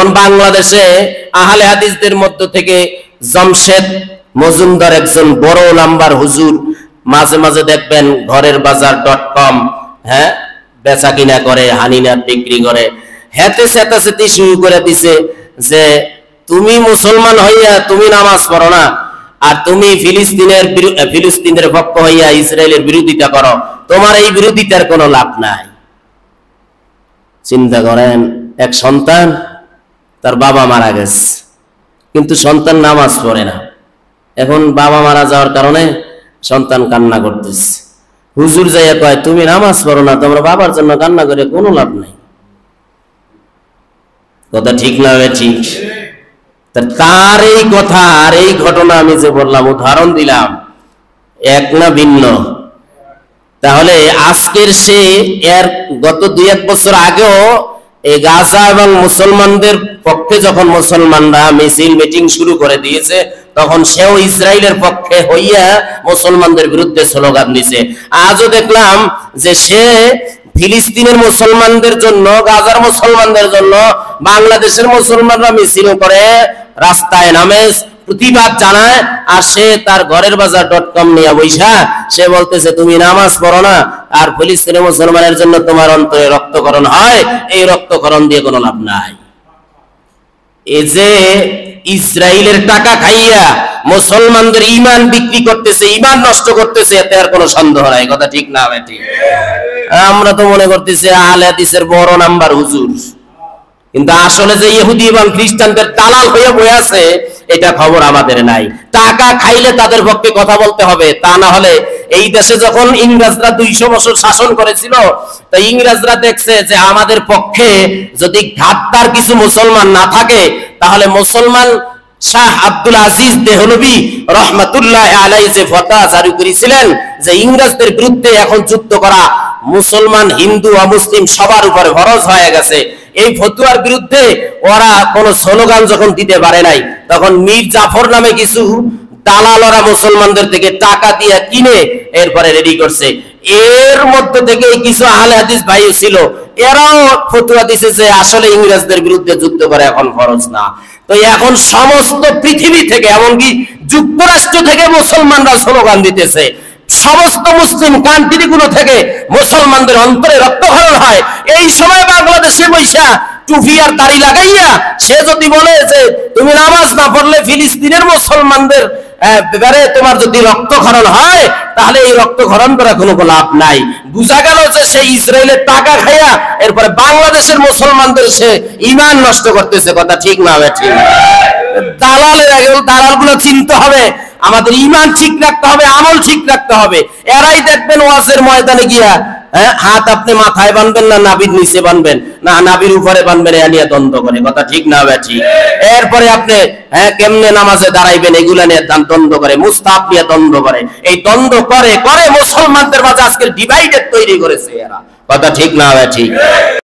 যেমন বাংলাদেশে আহলে হাদিসদের মধ্য থেকে জামশেদ মজুমদার একজন বড় নাম্বার হুজুর, মাঝে মাঝে দেখবেন ঘরের বাজার.com বেচা কিনা করে, হানিনার বিক্রি করে। হেতে চেতাচেতি শুরু করে দিছে যে তুমি মুসলমান হইয়া তুমি নামাজ পড়ো না, আর তুমি ফিলিস্তিনের পক্ষ হইয়া ইসরায়েলের বিরোধিতা করো, তোমার এই বিরোধিতার কোনো লাভ নাই। চিন্তা করেন, এক সন্তান, তার বাবা মারা গেছে, কিন্তু সন্তান নামাজ পড়ে না। এখন বাবা মারা যাওয়ার কারণে সন্তান কান্না করতেছে। হুজুর যাইয়া কয় তুমি নামাজ পড়ো না, তোমরা বাবার জন্য কান্না করে কোনো লাভ নাই। কথা ঠিক না? ঠিক। তার এই কথা আর এই ঘটনা আমি যে বললাম, উদাহরণ দিলাম, এক না ভিন্ন। তাহলে আজকের সে এর গত 2-1 বছর আগেও এই গাজা এবং মুসলমানদের পক্ষে যখন মুসলমানরা মিছিল মিটিং শুরু করে দিয়েছে, তখন সেও ইসরায়েলের পক্ষে হইয়া মুসলমানদের বিরুদ্ধে স্লোগান দিছে। আজও দেখলাম যে সে ফিলিস্তিনের মুসলমানদের জন্য, গাজার মুসলমানদের জন্য বাংলাদেশের মুসলমানরা মিছিল করে, রাস্তায় নামে, প্রতিবাদ জানায়, আর সে তার ঘরের বাজার.com নিয়ে বৈশা সে বলতেছে তুমি নামাজ পড়ো না, আর ফিলিস্তিনের মুসলমানের জন্য তোমার অন্তরে রক্তক্ষরণ হয়, এই রক্তক্ষরণ দিয়ে কোনো লাভ নাই। এই যে ইসরায়েলের টাকা খাইয়া মুসলমানদের ঈমান বিক্রি করতেছে, ঈমান নষ্ট করতেছে, এতে আর কোনো সন্দেহ নাই। কথা ঠিক না? ঠিক। আমরা তো মনে করতেছি আহলে হাদিসের বড় নাম্বার হুজুর, কিন্তু আসলে যে ইহুদি এবং খ্রিস্টানদের দালাল হয়ে বসে আছে, এটা খবর আমাদের নাই। টাকা খাইলে তাদের পক্ষে কথা বলতে হবে, তা না হলে এই দেশে যখন ইংরেজরা 200 বছর শাসন করেছিল, তা ইংরেজরা দেখছে যে আমাদের পক্ষে যদি গাদ্দার কিছু মুসলমান না থাকে, তাহলে মুসলমান শাহ আব্দুল আজিজ দেহলভী রহমাতুল্লাহ আলাইহি যে ফতোয়া জারি করেছিলেন যে ইংরেজদের বিরুদ্ধে এখন যুদ্ধ করা মুসলমান, হিন্দু, অমুসলিম সবার উপরে ফরজ হয়ে গেছে, এই ফতোয়ার বিরুদ্ধে ওরা কোনো স্লোগান যখন দিতে পারে নাই, তখন মীর জাফর নামে কিছু দালালরা মুসলমানদের থেকে টাকা দিয়ে কিনে এরপরে রেডি করছে। এর মধ্যে থেকে কিছু আহলে হাদিস ভাই ছিল, এরাও ফতোয়া দিছে যে আসলে ইংরেজদের বিরুদ্ধে যুদ্ধ করা এখন ফরজ না। তো এখন সমস্ত পৃথিবী থেকে, এমনকি যুক্তরাষ্ট্র থেকে মুসলমানরা স্লোগান দিতেছে। সমস্ত মুসলিম কান্ট্রিগুলো থেকে মুসলমানদের অন্তরে রক্তক্ষরণ হয়। এই সময় বাংলাদেশে বৈশা টুপি আর দাড়ি লাগাইয়া সে যদি বলে যে তুমি নামাজ না পড়লে ফিলিস্তিনের মুসলমানদের ব্যাপারে তোমার যদি রক্তক্ষরণ হয়, তাহলে এই রক্তক্ষরণ করা কোনো লাভ নাই। বুঝা গেল যে সে ইসরায়েলের টাকা খাইয়া এরপরে বাংলাদেশের মুসলমানদের সে ঈমান নষ্ট করতেছে। কথা ঠিক না? ঠিক। দালালগুলো চিনতে হবে, আমাদের ঈমান ঠিক রাখতে হবে, আমল ঠিক রাখতে হবে। এরাই দেখবেন ওয়াজের ময়দানে গিয়া হাত আপনি মাথায় বানবেন না নাভির নিচে বানবেন, না নাভির উপরে বানবেন, এ নিয়ে দ্বন্দ্ব করে। কথা ঠিক না? ঠিক। এরপরে আপনি কেমনে নামাজে দাঁড়াইবেন এগুলা নিয়ে দ্বন্দ্ব করে, মুস্তাহাব নিয়ে দ্বন্দ্ব করে। এই দ্বন্দ্ব করে করে মুসলমানদের মাঝে আজকের ডিভাইডেড তৈরি করেছে এরা। কথা ঠিক না? ঠিক।